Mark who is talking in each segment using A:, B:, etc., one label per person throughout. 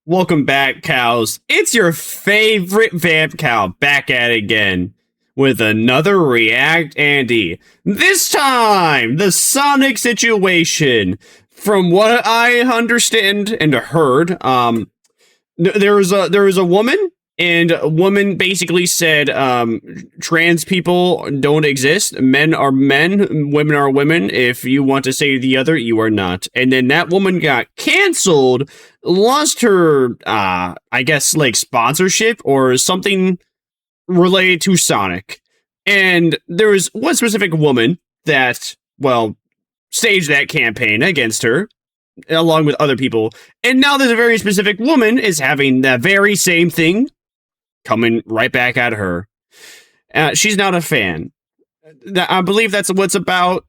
A: Welcome back, cows. It's your favorite vamp cow back at it again with another React Andy. This time, the Sonic situation. From what I understand and heard, there was a woman, and a woman basically said trans people don't exist. Men are men, women are women. If you want to say the other, you are not. And then that woman got canceled, lost her, I guess, like, sponsorship or something related to Sonic. And there was one specific woman that, well, staged that campaign against her, along with other people. And now there's a very specific woman is having that very same thing coming right back at her. She's not a fan. I believe that's what's about.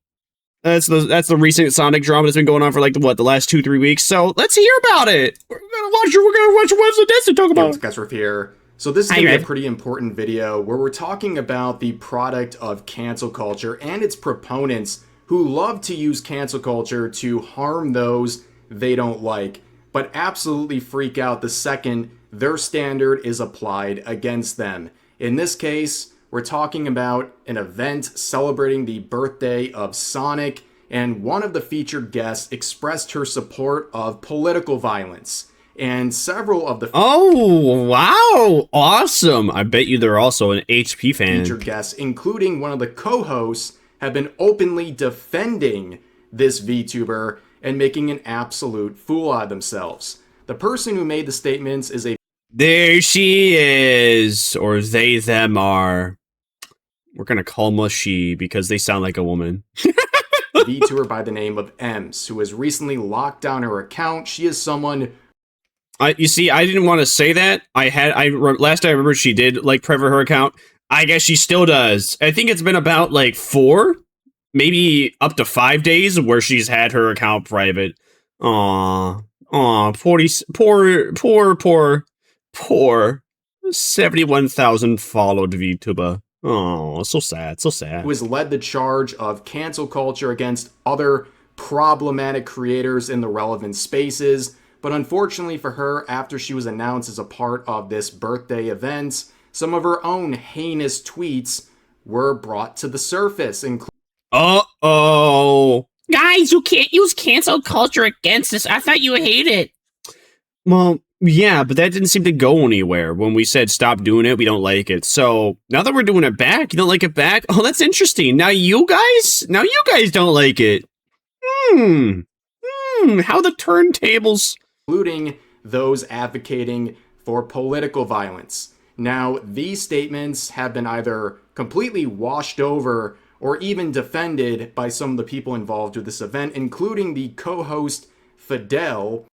A: That's the recent Sonic drama that's been going on for like the last 2-3 weeks. So let's hear about it. We're gonna watch What's the Dance and talk about it.
B: Guys, here. So this is going to be a pretty important video where we're talking about the product of cancel culture and its proponents who love to use cancel culture to harm those they don't like, but absolutely freak out the second their standard is applied against them. In this case, we're talking about an event celebrating the birthday of Sonic, and one of the featured guests expressed her support of political violence. And several of the
A: oh, wow, awesome. I bet you they're also an HP fan.
B: Featured guests, including one of the co-hosts, have been openly defending this VTuber and making an absolute fool out of themselves. The person who made the statements is a...
A: There she is, or they, them are. We're gonna call them a she because they sound like a woman.
B: VTuber by the name of Ems, who has recently locked down her account. She is someone...
A: You see, I didn't want to say that. Last I remember she did, like, private her account. I guess she still does. I think it's been about, like, 4, maybe up to 5 days where she's had her account private. Poor 71,000 followed VTuber. Oh, so sad, so sad.
B: Who has led the charge of cancel culture against other problematic creators in the relevant spaces. But unfortunately for her, after she was announced as a part of this birthday event, some of her own heinous tweets were brought to the surface.
A: Uh-oh.
C: Guys, you can't use cancel culture against us. I thought you would hate it.
A: Well, yeah, but that didn't seem to go anywhere. When we said stop doing it, we don't like it. So now that we're doing it back, you don't like it back? Oh, that's interesting. Now you guys don't like it. How the turntables...
B: Including those advocating for political violence. Now, these statements have been either completely washed over or even defended by some of the people involved with this event, including the co-host Fidel.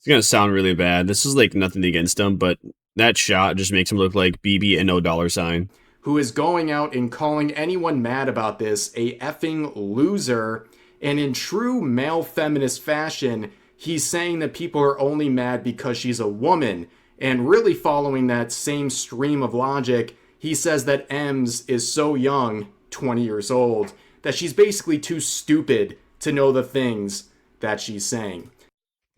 A: It's gonna sound really bad. This is like nothing against him, but that shot just makes him look like BB and no $sign.
B: Who is going out and calling anyone mad about this a effing loser. And in true male feminist fashion, he's saying that people are only mad because she's a woman. And really following that same stream of logic, he says that Ems is so young, 20 years old, that she's basically too stupid to know the things that she's saying.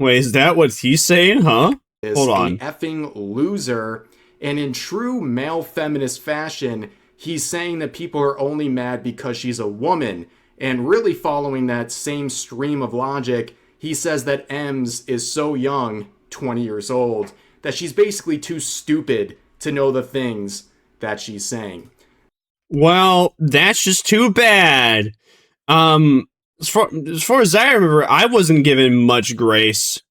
A: Wait, is that what he's saying, huh? Hold on.
B: A effing loser. And in true male feminist fashion, he's saying that people are only mad because she's a woman. And really following that same stream of logic, he says that Ems is so young, 20 years old, that she's basically too stupid to know the things that she's saying.
A: Well, that's just too bad. As far as I remember, I wasn't given much grace.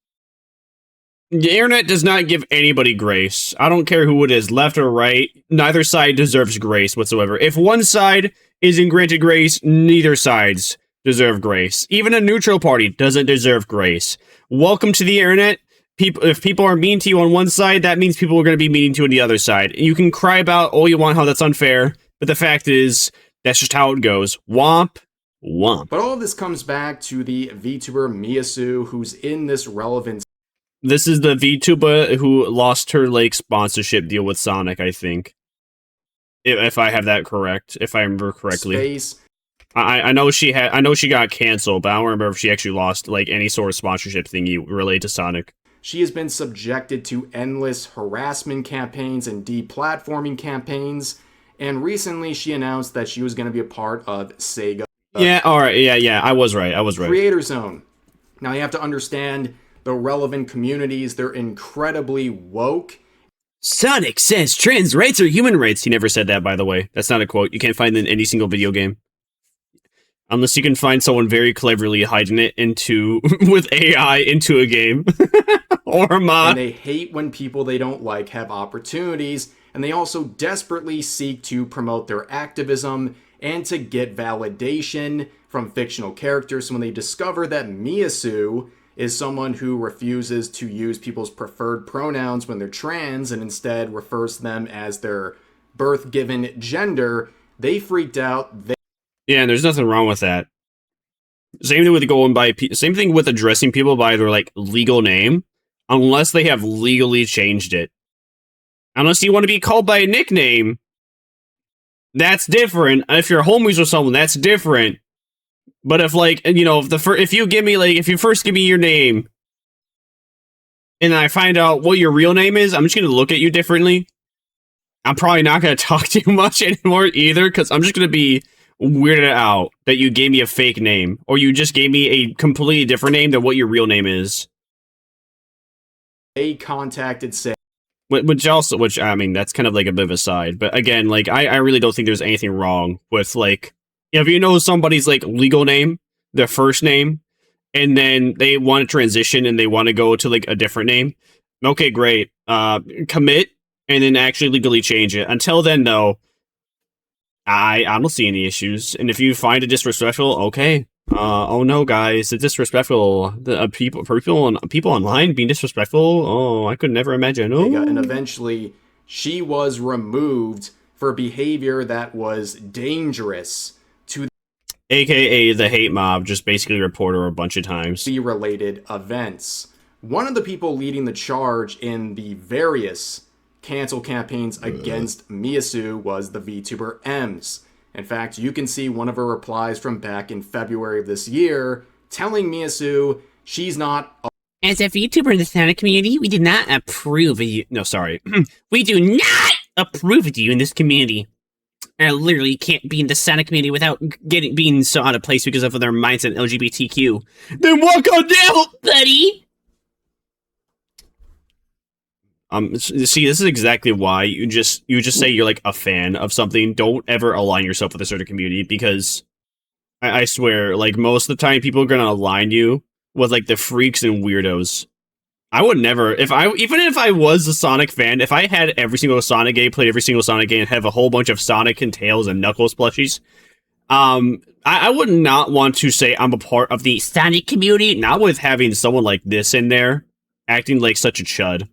A: The internet does not give anybody grace. I don't care who it is, left or right. Neither side deserves grace whatsoever. If one side isn't granted grace, neither sides deserve grace. Even a neutral party doesn't deserve grace. Welcome to the internet. If people are mean to you on one side, that means people are going to be mean to you on the other side. You can cry about all you want, how that's unfair, but the fact is, that's just how it goes. Womp. Womp.
B: But all of this comes back to the VTuber Miyasu, who's in this relevant...
A: This is the VTuber who lost her, like, sponsorship deal with Sonic, I think. If I have that correct, if I remember correctly.
B: Space.
A: I know she got canceled, but I don't remember if she actually lost like any sort of sponsorship thingy related to Sonic.
B: She has been subjected to endless harassment campaigns and deplatforming campaigns, and recently she announced that she was going to be a part of SEGA.
A: Yeah, alright, yeah, I was right.
B: Creator Zone. Now you have to understand the relevant communities, they're incredibly woke.
A: Sonic says trans rights are human rights. He never said that, by the way. That's not a quote. You can't find it in any single video game. Unless you can find someone very cleverly hiding it into with AI into a game. Or mod.
B: And they hate when people they don't like have opportunities, and they also desperately seek to promote their activism and to get validation from fictional characters. So when they discover that Miyasu is someone who refuses to use people's preferred pronouns when they're trans and instead refers to them as their birth-given gender, they freaked out.
A: Yeah, and there's nothing wrong with that. Same thing with addressing people by their like legal name, unless they have legally changed it. Unless you want to be called by a nickname, that's different. If you're homies with someone, that's different. But if like, you know, if you first give me your name, and I find out what your real name is, I'm just gonna look at you differently. I'm probably not gonna talk too much anymore either, because I'm just gonna be weirded out that you gave me a fake name, or you just gave me a completely different name than what your real name is.
B: They contacted SEGA.
A: Which I mean, that's kind of like a bit of a side, but again, like I really don't think there's anything wrong with like, if you know somebody's like legal name, their first name, and then they want to transition and they want to go to like a different name, okay, great. Commit and then actually legally change it. Until then, though, I don't see any issues. And if you find it disrespectful, okay. Oh no, guys, it's disrespectful. The people online being disrespectful. Oh, I could never imagine. Oh.
B: And eventually, she was removed for behavior that was dangerous to
A: AKA the hate mob, just basically report her a bunch of times.
B: the related events. One of the people leading the charge in the various cancel campaigns against Miyasu was the VTuber Ems. In fact, you can see one of her replies from back in February of this year telling Miyasu she's not
C: As a VTuber in the Sonic community, we do not approve of you.
A: No, sorry.
C: We do not approve of you in this community. I literally can't be in the Sonic community without being so out of place because of their mindset LGBTQ.
A: Then walk on down,
C: Buddy!
A: See, this is exactly why you just say you're like a fan of something. Don't ever align yourself with a certain community, because I swear, like most of the time, people are gonna align you with like the freaks and weirdos. I would never, even if I was a Sonic fan, if I had every single Sonic game, played every single Sonic game, and have a whole bunch of Sonic and Tails and Knuckles plushies, I would not want to say I'm a part of the
C: Sonic community?
A: not with having someone like this in there, acting like such a chud.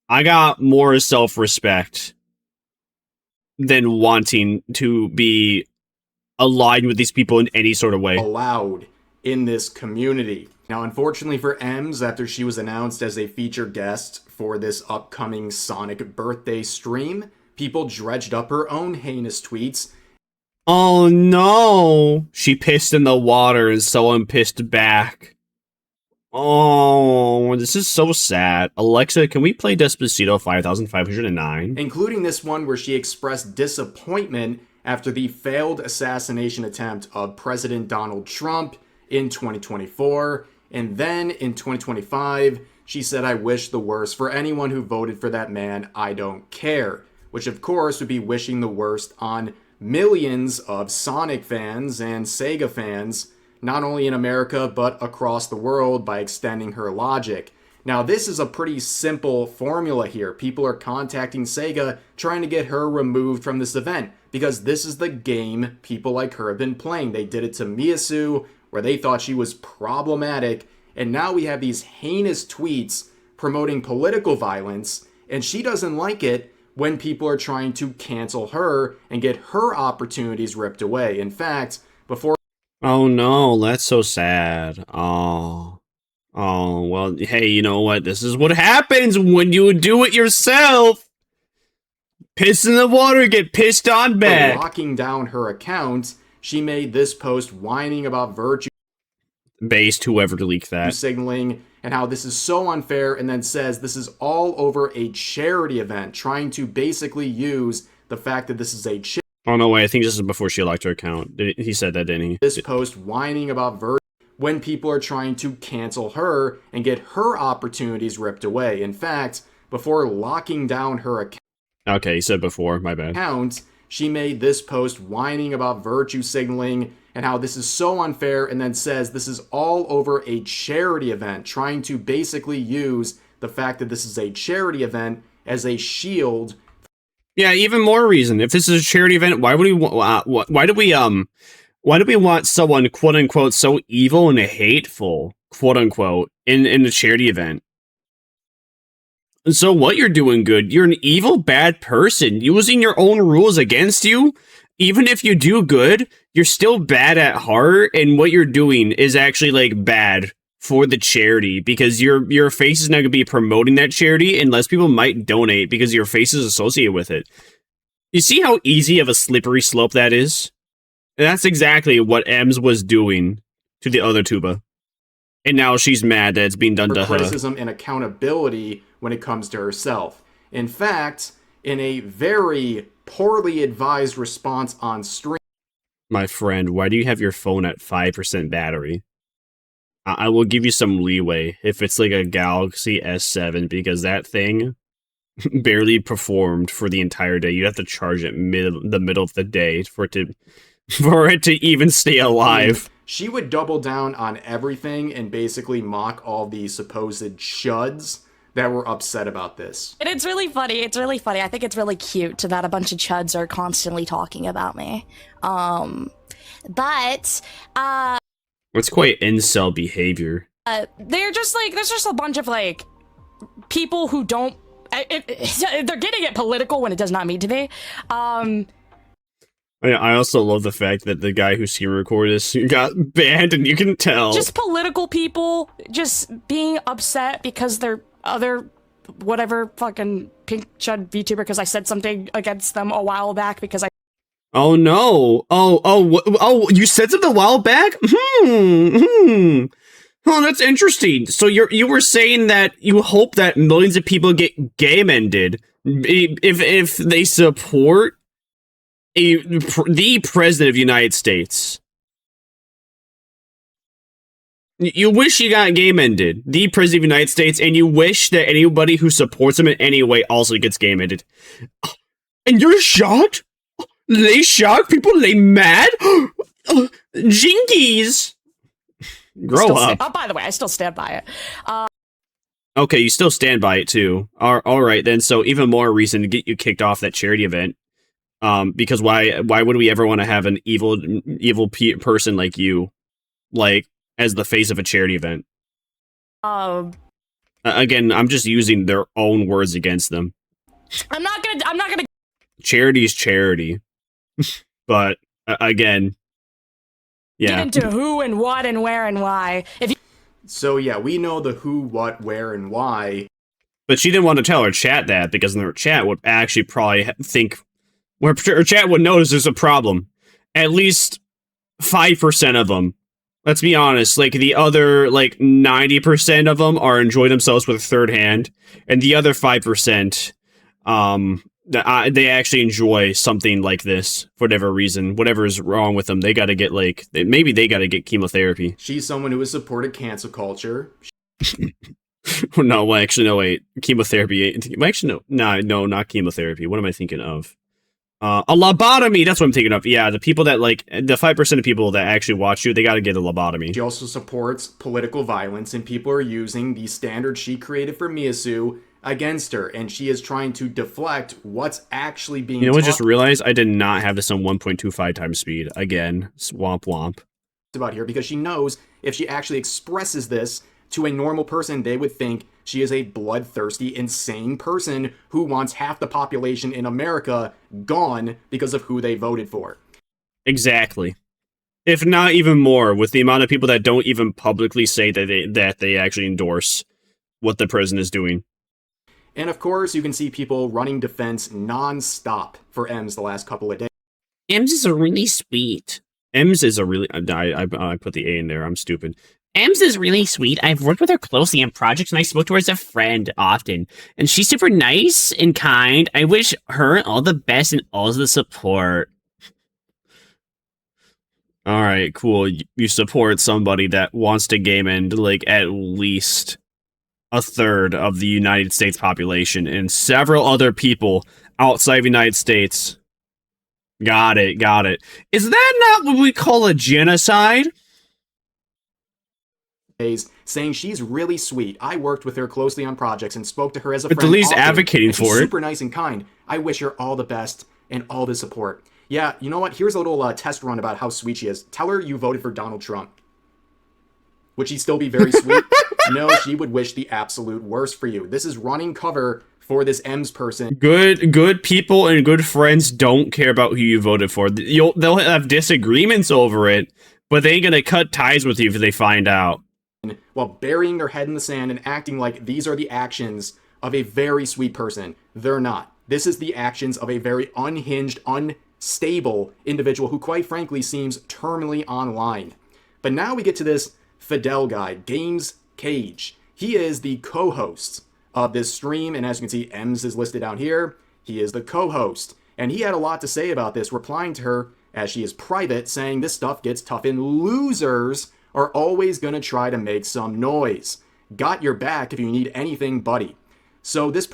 A: I got more self-respect than wanting to be aligned with these people in any sort of way.
B: allowed in this community. Now, unfortunately for Ems, after she was announced as a featured guest for this upcoming Sonic birthday stream, people dredged up her own heinous tweets.
A: Oh no! She pissed in the water and someone pissed back. Oh, this is so sad. Alexa, can we play Despacito 5509?
B: Including this one where she expressed disappointment after the failed assassination attempt of President Donald Trump in 2024. And then in 2025, she said, "I wish the worst for anyone who voted for that man. I don't care." Which of course would be wishing the worst on millions of Sonic fans and Sega fans, not only in America, but across the world, by extending her logic. Now, this is a pretty simple formula here. People are contacting Sega, trying to get her removed from this event, because this is the game people like her have been playing. They did it to Miyasu, where they thought she was problematic, and now we have these heinous tweets promoting political violence, and she doesn't like it when people are trying to cancel her and get her opportunities ripped away. In fact, before
A: Oh no, that's so sad. Oh, well, hey, you know what? This is what happens when you do it yourself. Piss in the water, get pissed on back.
B: locking down her account, she made this post whining about virtue
A: Based whoever leaked that.
B: signaling and how this is so unfair, and then says this is all over a charity event, trying to basically use the fact that this is a charity.
A: Oh, no way. I think this is before she locked her account. He said that, didn't he?
B: This post whining about virtue when people are trying to cancel her and get her opportunities ripped away. In fact, before locking down her account,
A: Okay, he said before. My bad.
B: she made this post whining about virtue signaling and how this is so unfair, and then says this is all over a charity event, trying to basically use the fact that this is a charity event as a shield.
A: Yeah, even more reason. If this is a charity event, why would we? Why do we want someone quote unquote so evil and hateful quote unquote in a charity event? So what? You're doing good. You're an evil, bad person using your own rules against you. Even if you do good, you're still bad at heart, and what you're doing is actually like bad for the charity, because your face is not going to be promoting that charity unless people might donate because your face is associated with it. You see how easy of a slippery slope that is? And that's exactly what Ems was doing to the other tuba. And now she's mad that it's being done to her.
B: Criticism and accountability when it comes to herself. In fact, in a very poorly advised response on stream,
A: my friend, why do you have your phone at 5% battery? I will give you some leeway if it's like a Galaxy S7, because that thing barely performed for the entire day. You'd have to charge it the middle of the day for it to even stay alive.
B: She would double down on everything and basically mock all the supposed chuds that were upset about this.
D: And it's really funny. It's really funny. I think it's really cute that a bunch of chuds are constantly talking about me. But
A: it's quite incel behavior.
D: They're just like, there's just a bunch of like people who don't. They're getting it political when it does not mean to be.
A: I also love the fact that the guy who screen recorded this got banned, and you can tell.
D: Just political people just being upset because they're other whatever fucking pink chud VTuber because I said something against them a while back because I.
A: Oh no! Oh! You said something a while back. Oh, that's interesting. So you were saying that you hope that millions of people get game ended if they support the president of the United States. You wish you got game ended, the president of the United States, and you wish that anybody who supports him in any way also gets game ended. And you're shocked? They shocked? People they mad? Jinkies! Grow up.
D: Oh, by the way, I still stand by it.
A: Okay, you still stand by it too. All right then. So even more reason to get you kicked off that charity event. Because why would we ever want to have an evil person like you, like, as the face of a charity event? Again, I'm just using their own words against them.
D: I'm not gonna.
A: Charity's charity, but again, yeah.
D: Get into who and what and where and why.
B: So yeah, we know the who, what, where, and why.
A: But she didn't want to tell her chat that, because her chat would actually probably think. Where her chat would notice there's a problem. At least 5% of them. Let's be honest. Like, the other, 90% of them are enjoy themselves with a third hand. And the other 5%, they actually enjoy something like this for whatever reason. Whatever is wrong with them, they gotta get, maybe they gotta get chemotherapy.
B: She's someone who has supported cancel culture.
A: No, actually, no, wait. Chemotherapy. Actually, no, not chemotherapy. What am I thinking of? A lobotomy, that's what I'm thinking of. Yeah, the people that, the 5% of people that actually watch you, they gotta get a lobotomy.
B: She also supports political violence, and people are using the standards she created for Miyasu against her, and she is trying to deflect what's actually being
A: You know what I just realized? I did not have this on 1.25 times speed. Again, swamp womp.
B: About here, because she knows if she actually expresses this to a normal person, they would think she is a bloodthirsty, insane person who wants half the population in America gone because of who they voted for.
A: Exactly. If not even more, with the amount of people that don't even publicly say that they actually endorse what the president is doing.
B: And of course, you can see people running defense non-stop for Ems the last couple of days.
C: Ems is really sweet.
A: Ems is a really... I put the A in there. I'm stupid.
C: Ems is really sweet. I've worked with her closely on projects, and I spoke to her as a friend often. And she's super nice and kind. I wish her all the best and all the support.
A: Alright, cool. You support somebody that wants to game end, like, at least a third of the United States population, and several other people outside of the United States. Got it. Is that not what we call a genocide?
B: Saying she's really sweet. I worked with her closely on projects and spoke to her as a friend.
A: But at least
B: often,
A: advocating
B: and she's
A: for it.
B: Super nice and kind. I wish her all the best and all the support. Yeah, you know what? Here's a little test run about how sweet she is. Tell her you voted for Donald Trump. Would she still be very sweet? No, she would wish the absolute worst for you. This is running cover for this Ems person.
A: Good people and good friends don't care about who you voted for. They'll have disagreements over it, but they ain't gonna cut ties with you if they find out.
B: While burying their head in the sand and acting like these are the actions of a very sweet person. They're not. This is the actions of a very unhinged, unstable individual who quite frankly seems terminally online. But now we get to this Fidel guy, Games Cage. He is the co-host of this stream, and as you can see, Ems is listed down here. He is the co-host, and he had a lot to say about this, replying to her as she is private, saying this stuff gets tough and losers are always gonna try to make some noise. Got your back if you need anything, buddy. So this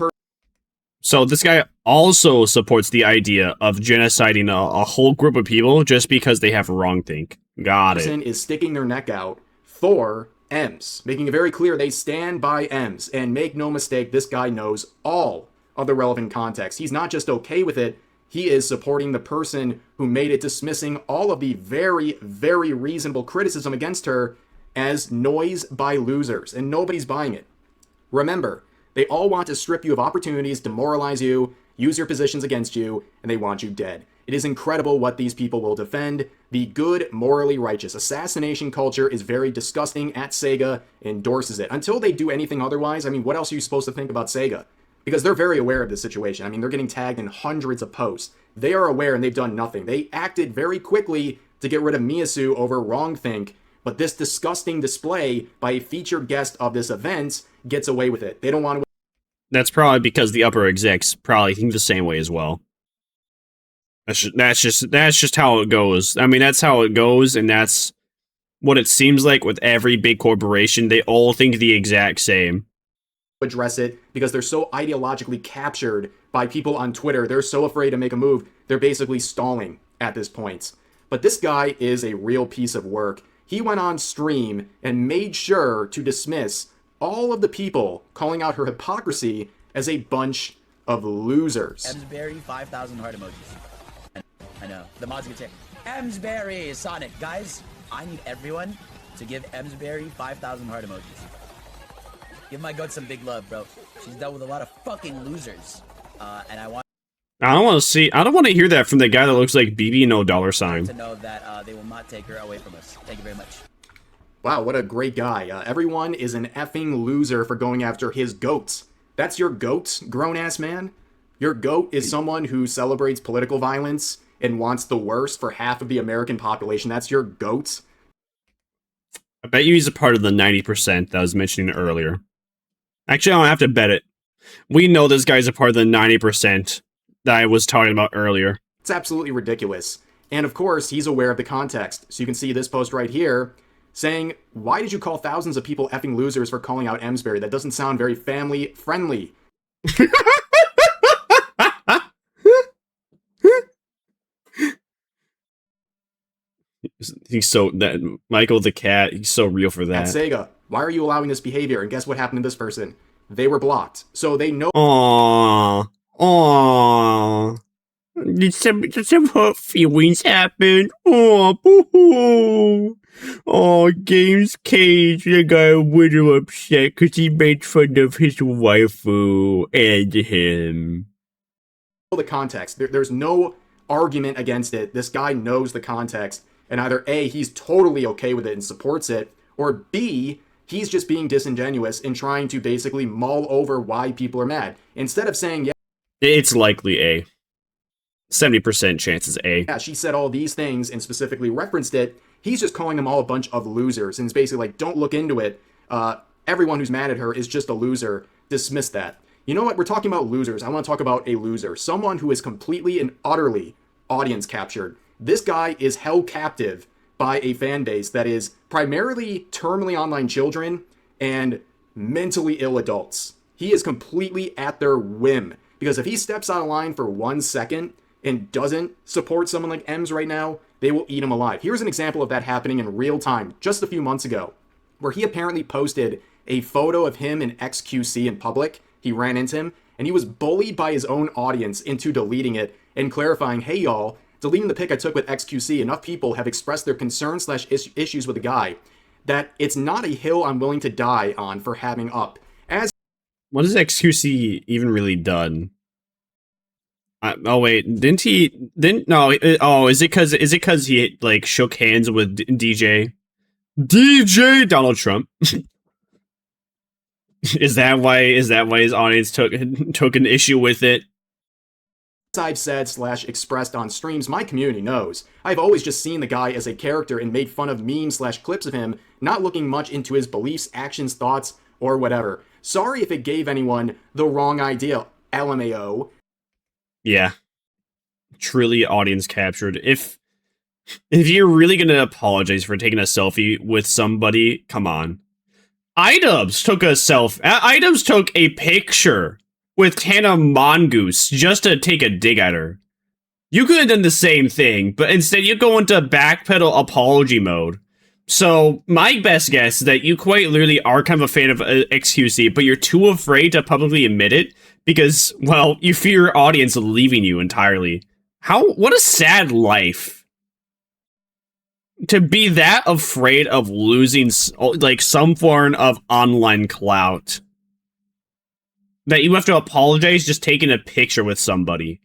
A: guy also supports the idea of genociding a whole group of people just because they have wrongthink. Got it.
B: Person is sticking their neck out for Ems, making it very clear they stand by Ems. And make no mistake, this guy knows all of the relevant context. He's not just okay with it, he is supporting the person who made it, dismissing all of the very, very reasonable criticism against her as noise by losers, and nobody's buying it. Remember, they all want to strip you of opportunities, demoralize you, use your positions against you, and they want you dead. It is incredible what these people will defend. The good, morally righteous. Assassination culture is very disgusting at SEGA, endorses it. Until they do anything otherwise, I mean, what else are you supposed to think about SEGA? Because they're very aware of this situation. I mean, they're getting tagged in hundreds of posts. They are aware and they've done nothing. They acted very quickly to get rid of Miyasu over wrongthink, but this disgusting display by a featured guest of this event gets away with it. They don't want to...
A: That's probably because the upper execs probably think the same way as well. That's just how it goes. I mean, that's how it goes, and that's what it seems like with every big corporation. They all think the exact same.
B: Address it because they're so ideologically captured by people on Twitter. They're so afraid to make a move. They're basically stalling at this point. But this guy is a real piece of work. He went on stream and made sure to dismiss all of the people calling out her hypocrisy as a bunch of losers.
E: Emsberry, 5,000 heart emojis. I know. The mods can say, Emsberry, Sonic. Guys, I need everyone to give Emsberry 5,000 heart emojis. Give my goat some big love, bro. She's dealt with a lot of fucking losers. And I
A: don't want to hear that from the guy that looks like BB no $sign.
E: To know that they will not take her away from us. Thank you very much.
B: Wow, what a great guy. Everyone is an effing loser for going after his goats. That's your goat, grown-ass man? Your goat is someone who celebrates political violence and wants the worst for half of the American population. That's your goat?
A: I bet you he's a part of the 90% that I was mentioning earlier. Actually, I don't have to bet it. We know this guy's a part of the 90% that I was talking about earlier.
B: It's absolutely ridiculous. And of course, he's aware of the context. So you can see this post right here saying, why did you call thousands of people effing losers for calling out Emsberry? That doesn't sound very family friendly.
A: He's so that Michael the cat, he's so real for that.
B: At SEGA, why are you allowing this behavior? And guess what happened to this person? They were blocked. So they know.
A: Aww. Did some hurt feelings happen? Aw, boo-hoo. Aw, Games Cage, the guy a little upset because he made fun of his waifu and him.
B: The context. There's no argument against it. This guy knows the context. And either A, he's totally okay with it and supports it, or B, he's just being disingenuous and trying to basically mull over why people are mad. Instead of saying, yeah.
A: It's likely A. 70% chances A.
B: Yeah, she said all these things and specifically referenced it. He's just calling them all a bunch of losers. And it's basically like, don't look into it. Everyone who's mad at her is just a loser. Dismiss that. You know what? We're talking about losers. I want to talk about a loser. Someone who is completely and utterly audience captured. This guy is held captive by a fan base that is primarily terminally online children and mentally ill adults. He is completely at their whim. Because if he steps out of line for 1 second and doesn't support someone like Ems right now, they will eat him alive. Here's an example of that happening in real time just a few months ago, where he apparently posted a photo of him in XQC in public. He ran into him, and he was bullied by his own audience into deleting it and clarifying, hey y'all, deleting the pic I took with XQC, enough people have expressed their concerns / issues with the guy that it's not a hill I'm willing to die on for having up.
A: What has XQC even really done? Oh wait, didn't he? Didn't no? Is it because he like shook hands with DJ Donald Trump? Is that why his audience took an issue with it?
B: I've said / expressed on streams, my community knows. I've always just seen the guy as a character and made fun of memes / clips of him, not looking much into his beliefs, actions, thoughts, or whatever. Sorry if it gave anyone the wrong idea, LMAO.
A: Yeah. Truly audience captured. If you're really gonna apologize for taking a selfie with somebody, come on. Idubbbz took a picture with Tana Mongoose just to take a dig at her. You could have done the same thing, but instead you go into backpedal apology mode. So my best guess is that you quite literally are kind of a fan of XQC, but you're too afraid to publicly admit it because, well, you fear your audience leaving you entirely. What a sad life. To be that afraid of losing, like, some form of online clout. That you have to apologize just taking a picture with somebody.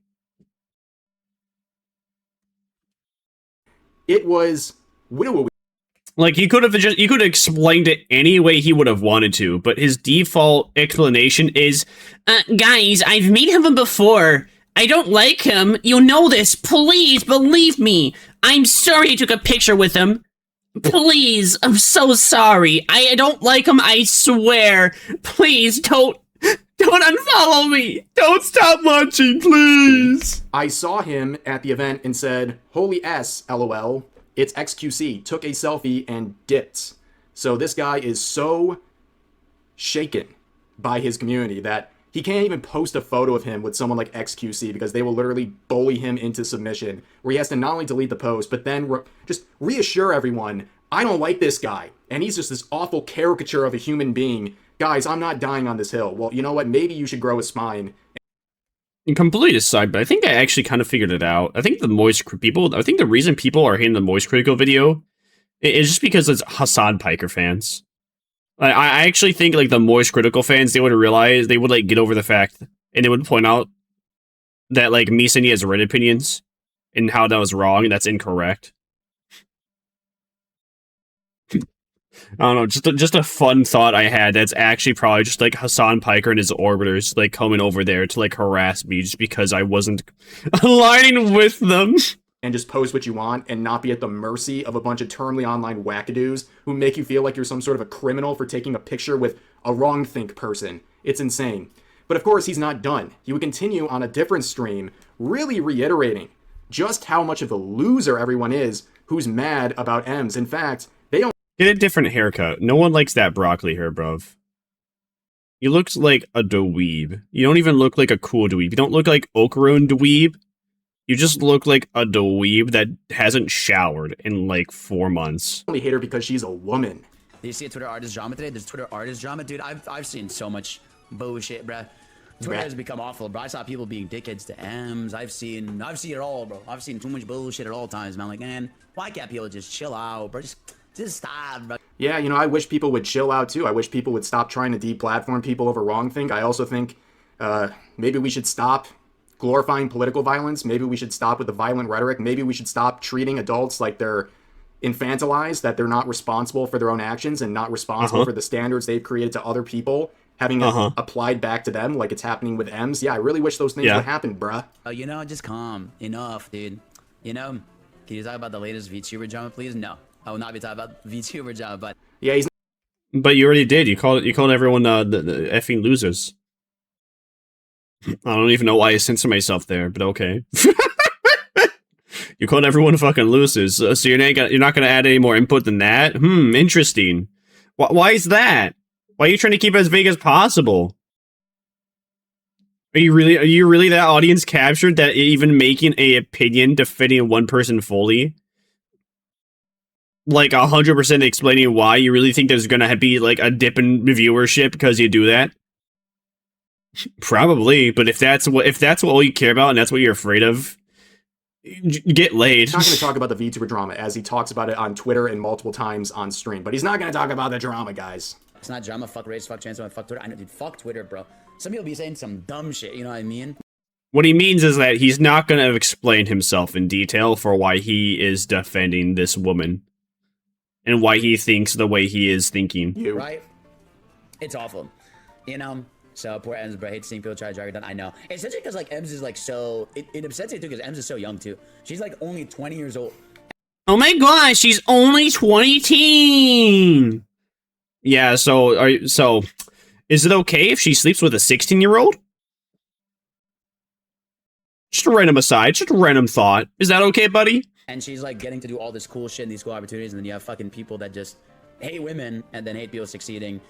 B: It was...
A: Like, you could have explained it any way he would have wanted to, but his default explanation is,
C: guys, I've met him before. I don't like him. You know this. Please believe me. I'm sorry I took a picture with him. Please, I'm so sorry. I don't like him, I swear. Please, don't unfollow me. Don't stop watching, please.
B: I saw him at the event and said, holy S, LOL. It's XQC, took a selfie and dipped. So this guy is so shaken by his community that he can't even post a photo of him with someone like XQC because they will literally bully him into submission, where he has to not only delete the post, but then just reassure everyone, I don't like this guy, and he's just this awful caricature of a human being. Guys, I'm not dying on this hill. Well, you know what? Maybe you should grow a spine.
A: Complete aside, but I think I actually kind of figured it out. I think the reason people are hating the Moist Critical video is just because it's Hassan Piker fans. I actually think, like, the Moist Critical fans, they would realize, they would, like, get over the fact, and they would point out that, like, Misani has red opinions, and how that was wrong, and that's incorrect. I don't know, just a fun thought I had that's actually probably just, like, Hassan Piker and his orbiters, like, coming over there to, like, harass me just because I wasn't aligning with them.
B: And just post what you want and not be at the mercy of a bunch of terminally online wackadoos who make you feel like you're some sort of a criminal for taking a picture with a wrong-think person. It's insane. But of course, he's not done. He would continue on a different stream, really reiterating just how much of a loser everyone is who's mad about Ems. In fact, they don't...
A: Get a different haircut. No one likes that broccoli hair, bruv. You look like a dweeb. You don't even look like a cool dweeb. You don't look like Okarun dweeb. You just look like a dweeb that hasn't showered in, like, 4 months.
B: Only hate her because she's a woman.
E: Did you see a Twitter artist drama today? There's Twitter artist drama. Dude, I've seen so much bullshit, bruh. Twitter has become awful, bro. I saw people being dickheads to Ems. I've seen it all, bro. I've seen too much bullshit at all times, man. I'm like, man, why can't people just chill out, bro? Just stop, bro.
B: Yeah, you know, I wish people would chill out, too. I wish people would stop trying to deplatform people over wrong-think. I also think maybe we should stop glorifying political violence. Maybe we should stop with the violent rhetoric. Maybe we should stop treating adults like they're infantilized, that they're not responsible for their own actions and not responsible for the standards they've created to other people having it applied back to them like it's happening with M's. Yeah, I really wish those things would happen, bruh.
E: Oh, you know, just calm. Enough, dude. You know, can you talk about the latest VTuber drama, please? No, I will not be talking about VTuber drama, but...
B: Yeah, he's...
A: But you already did. You called everyone the effing losers. I don't even know why I censored myself there, but okay. You called everyone fucking losers, so you're not gonna add any more input than that? Interesting. Why is that? Why are you trying to keep it as vague as possible? Are you really that audience captured that even making a opinion defending one person fully, like 100% explaining why you really think there's gonna be like a dip in viewership because you do that? Probably, but if that's what all you care about and that's what you're afraid of, get laid.
B: He's not going to talk about the VTuber drama as he talks about it on Twitter and multiple times on stream, but he's not going to talk about the drama, guys.
E: It's not drama. Fuck race. Fuck trans. Fuck Twitter. I know, dude. Fuck Twitter, bro. Some people be saying some dumb shit. You know what I mean?
A: What he means is that he's not going to explain himself in detail for why he is defending this woman and why he thinks the way he is thinking.
E: Right? It's awful. You know. So poor Ems, bro. I hate seeing people try to drag her down. I know. Essentially because like Ems is like so... It upsets me too because Ems is so young too. She's like only 20 years old.
C: Oh my gosh, she's only 20.
A: Yeah, so is it okay if she sleeps with a 16-year-old? Just a random aside, just a random thought. Is that okay, buddy?
E: And she's like getting to do all this cool shit and these cool opportunities, and then you have fucking people that just hate women and then hate people succeeding.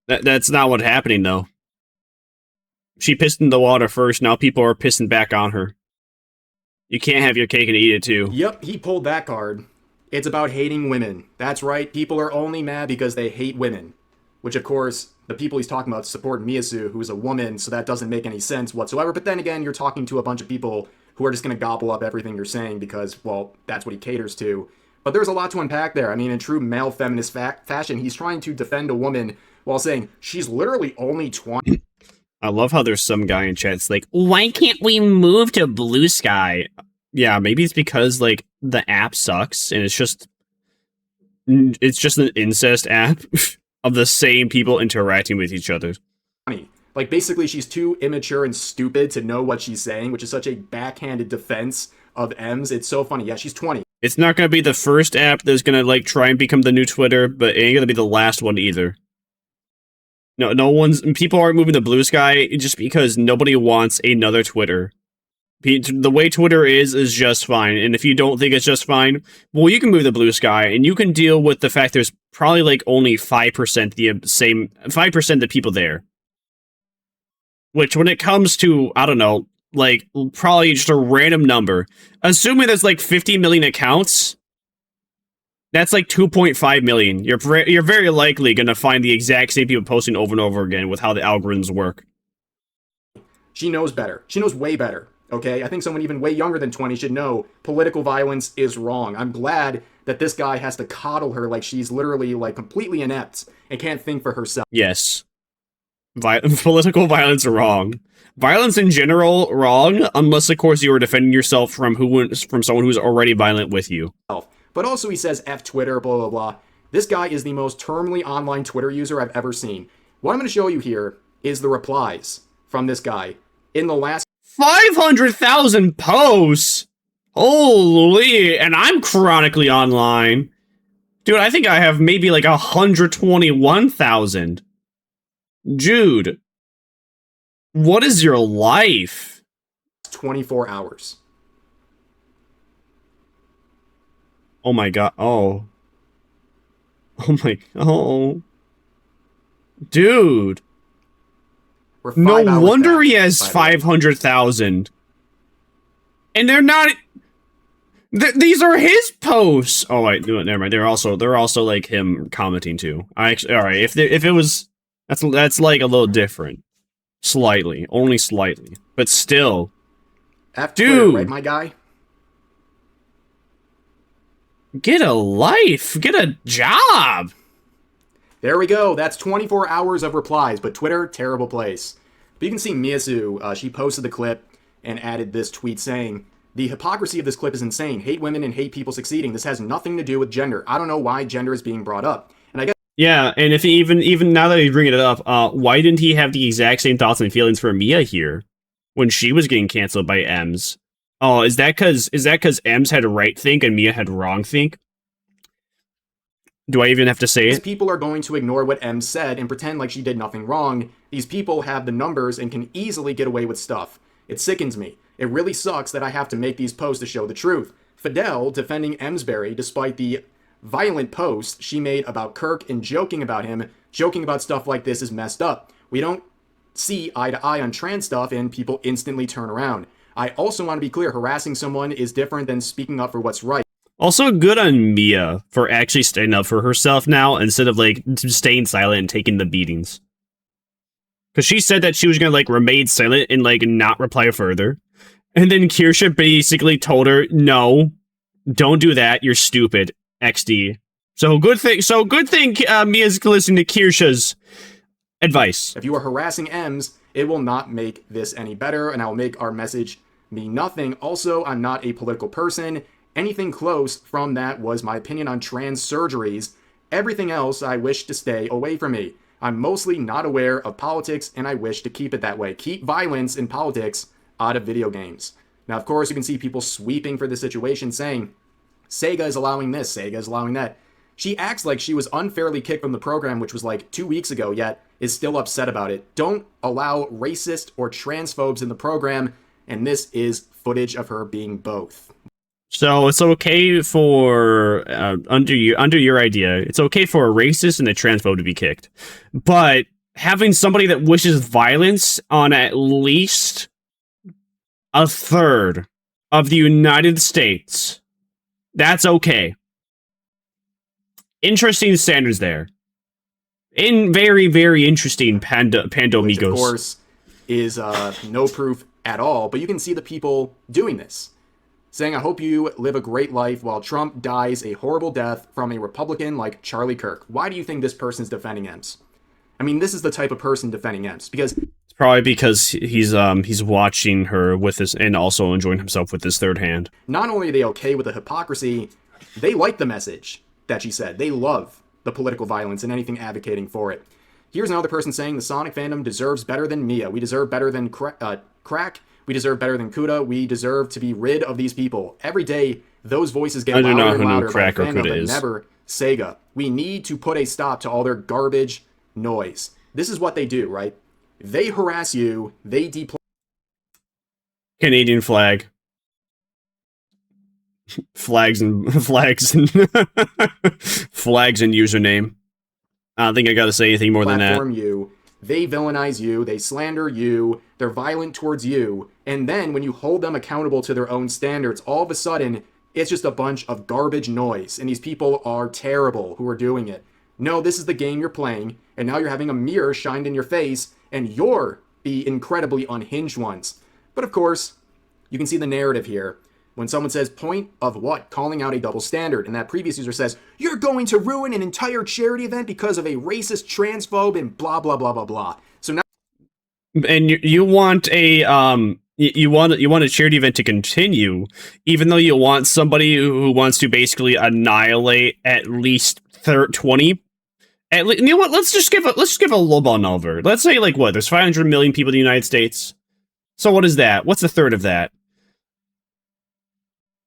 A: That's not what's happening, though. She pissed in the water first, now people are pissing back on her. You can't have your cake and eat it, too.
B: Yep, he pulled that card. It's about hating women. That's right, people are only mad because they hate women. Which, of course, the people he's talking about support Miyazu, who's a woman, so that doesn't make any sense whatsoever. But then again, you're talking to a bunch of people who are just going to gobble up everything you're saying because, well, that's what he caters to. But there's a lot to unpack there. I mean, in true male feminist fashion, he's trying to defend a woman while saying she's literally only 20.
A: I love how there's some guy in chat that's like,
C: Why can't we move to Blue Sky?
A: yeah, maybe it's because, like, the app sucks, and it's just an incest app of the same people interacting with each other.
B: Like, basically, she's too immature and stupid to know what she's saying, which is such a backhanded defense of M's. It's so funny. Yeah, she's 20.
A: It's not going to be the first app that's going to, like, try and become the new Twitter, but it ain't going to be the last one either. People aren't moving to Blue Sky just because nobody wants another Twitter. The way Twitter is just fine, and if you don't think it's just fine, well, you can move to Blue Sky, and you can deal with the fact there's probably, like, only 5% the people there. Which, when it comes to, I don't know, like, probably just a random number, assuming there's, like, 50 million accounts, that's like 2.5 million. You're very likely going to find the exact same people posting over and over again with how the algorithms work.
B: She knows better. She knows way better, okay? I think someone even way younger than 20 should know political violence is wrong. I'm glad that this guy has to coddle her like she's literally, like, completely inept and can't think for herself.
A: Yes. Political violence wrong. Violence in general wrong, unless, of course, you are defending yourself from someone who's already violent with you.
B: But also he says F Twitter, blah, blah, blah. This guy is the most terminally online Twitter user I've ever seen. What I'm going to show you here is the replies from this guy in the last
A: 500,000 posts! Holy, and I'm chronically online. Dude, I think I have maybe like 121,000. Jude, what is your life?
B: 24 hours.
A: Oh my god, oh. Oh. Dude. No wonder he has 500,000. And they're not... these are his posts! Oh wait, no, never mind. They're also like him commenting too. Alright, if it was... That's like a little different. Slightly. Only slightly. But still.
B: Dude! Right, my guy?
A: Get a life! Get a job!
B: There we go. That's 24 hours of replies, but Twitter, terrible place. But you can see Miyazu, she posted the clip and added this tweet saying, "The hypocrisy of this clip is insane. Hate women and hate people succeeding. This has nothing to do with gender. I don't know why gender is being brought up." And I guess
A: Yeah, and if he even now that he's bringing it up, why didn't he have the exact same thoughts and feelings for Mia here when she was getting canceled by Ems? Oh, is that because Ems had right think and Mia had wrong think? Do I even have to say it?
B: People are going to ignore what Ems said and pretend like she did nothing wrong. These people have the numbers and can easily get away with stuff. It sickens me. It really sucks that I have to make these posts to show the truth. Fidel defending Emsbury despite the violent post she made about Kirk and joking about him, joking about stuff like this is messed up. We don't see eye to eye on trans stuff and people instantly turn around. I also want to be clear, harassing someone is different than speaking up for what's right.
A: Also, good on Mia for actually standing up for herself now instead of like staying silent and taking the beatings. Because she said that she was gonna like remain silent and like not reply further, and then Kirsha basically told her, "No, don't do that. You're stupid." XD. So good thing Mia's listening to Kirsha's advice.
B: If you are harassing Ems, it will not make this any better, and I will make our message mean nothing. Also, I'm not a political person. Anything close from that was my opinion on trans surgeries. Everything else I wish to stay away from me. I'm mostly not aware of politics, and I wish to keep it that way. Keep violence and politics out of video games. Now, of course, you can see people sweeping for the situation, saying, SEGA is allowing this, SEGA is allowing that. She acts like she was unfairly kicked from the program, which was like 2 weeks ago, yet is still upset about it. Don't allow racist or transphobes in the program, and this is footage of her being both.
A: So it's okay for under your idea, it's okay for a racist and a transphobe to be kicked, but having somebody that wishes violence on at least a third of the United States, that's okay. Interesting standards there. In very, very interesting Pandomigos.
B: Which, of course, is no proof at all, but you can see the people doing this. Saying, I hope you live a great life while Trump dies a horrible death from a Republican like Charlie Kirk. Why do you think this person's defending Ems? I mean, this is the type of person defending Ems, because...
A: It's probably because he's watching her with this and also enjoying himself with his third hand.
B: Not only are they okay with the hypocrisy, they like the message that she said. They love the political violence and anything advocating for it. Here's another person saying, the Sonic fandom deserves better than Mia. We deserve better than Crack. We deserve better than Kuda. We deserve to be rid of these people. Every day, those voices get louder and louder by the fandom, but never SEGA. We need to put a stop to all their garbage noise. This is what they do, right? They harass you. They deploy...
A: Canadian flag. Flags and username. I don't think I gotta say anything more than that.
B: You. They villainize you, they slander you, they're violent towards you, and then when you hold them accountable to their own standards, all of a sudden, it's just a bunch of garbage noise, and these people are terrible who are doing it. No, this is the game you're playing, and now you're having a mirror shined in your face, and you're the incredibly unhinged ones. But of course, you can see the narrative here. When someone says, point of what? Calling out a double standard. And that previous user says, you're going to ruin an entire charity event because of a racist transphobe and blah, blah, blah, blah, blah. So now...
A: And you want a, you want a charity event to continue, even though you want somebody who wants to basically annihilate at least 20. You know what? Let's just give a lowball number. Let's say like what? There's 500 million people in the United States. So what is that? What's a third of that?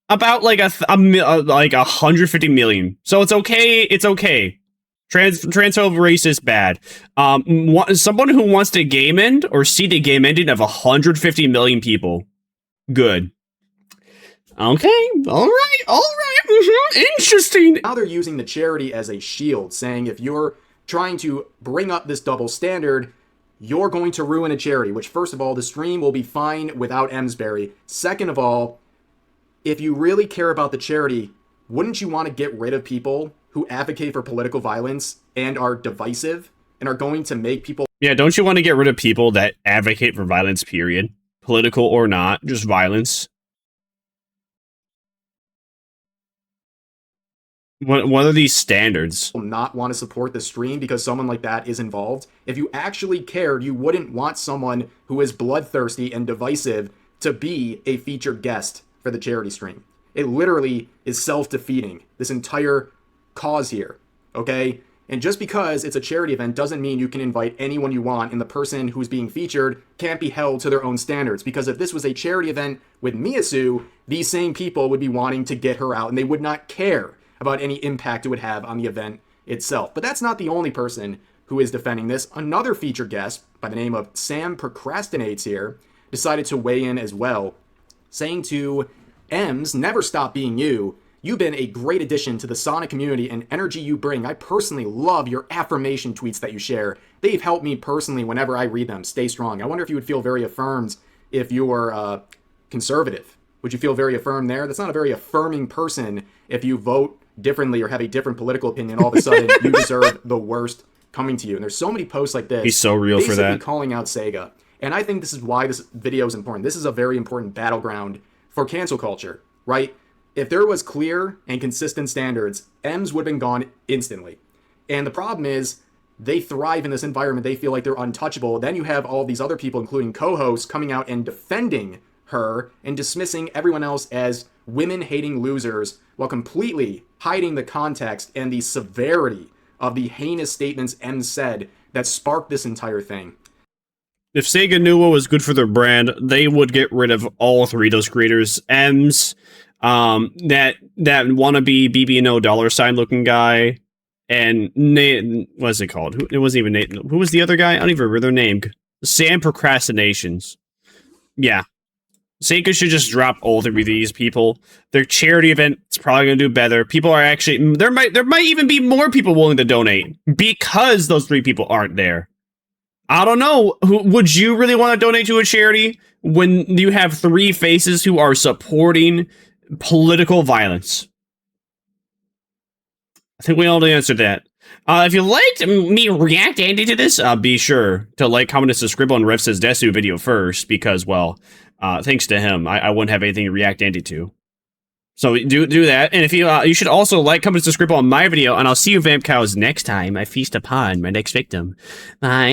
A: About like like 150 million. So it's okay. It's okay. Transphobe racist bad. Someone who wants to game end or see the game ending of 150 million people. Good. Okay. All right. Interesting.
B: Now they're using the charity as a shield, saying if you're trying to bring up this double standard, you're going to ruin a charity. Which, first of all, the stream will be fine without Emsbury. Second of all, if you really care about the charity, wouldn't you want to get rid of people who advocate for political violence and are divisive and are going to make people...
A: Yeah, don't you want to get rid of people that advocate for violence, period? Political or not, just violence. What are these standards?
B: Not want to support the stream because someone like that is involved. If you actually cared, you wouldn't want someone who is bloodthirsty and divisive to be a featured guest for the charity stream. It literally is self-defeating, this entire cause here, okay? And just because it's a charity event doesn't mean you can invite anyone you want, and the person who's being featured can't be held to their own standards. Because if this was a charity event with Miyasu, these same people would be wanting to get her out, and they would not care about any impact it would have on the event itself. But that's not the only person who is defending this. Another featured guest by the name of Sam Procrastinates here decided to weigh in as well, saying to Ems, never stop being you. You've been a great addition to the Sonic community and energy you bring. I personally love your affirmation tweets that you share. They've helped me personally whenever I read them. Stay strong. I wonder if you would feel very affirmed if you were conservative. Would you feel very affirmed there? That's not a very affirming person if you vote differently or have a different political opinion. All of a sudden, you deserve the worst coming to you. And there's so many posts like this.
A: He's so real for that.
B: Calling out SEGA. And I think this is why this video is important. This is a very important battleground for cancel culture, right? If there was clear and consistent standards, Ems would have been gone instantly. And the problem is, they thrive in this environment. They feel like they're untouchable. Then you have all these other people, including co-hosts, coming out and defending her and dismissing everyone else as women-hating losers while completely hiding the context and the severity of the heinous statements Ems said that sparked this entire thing.
A: If SEGA knew what was good for their brand, they would get rid of all three of those creators. Ems, that wannabe BB&O $ looking guy, and Nate, what's it called? It wasn't even Nate. Who was the other guy? I don't even remember their name. Sam Procrastinations. Yeah. SEGA should just drop all three of these people. Their charity event is probably going to do better. People are actually, there might even be more people willing to donate because those three people aren't there. I don't know. Would you really want to donate to a charity when you have three faces who are supporting political violence? I think we all answered that. If you liked me react Andy to this, be sure to like, comment, and subscribe on Rev Says Desu video first, because, well, thanks to him, I wouldn't have anything to react Andy to. So do that, and if you should also like, comment, and subscribe on my video, and I'll see you Vamp Cows next time I feast upon my next victim. Bye.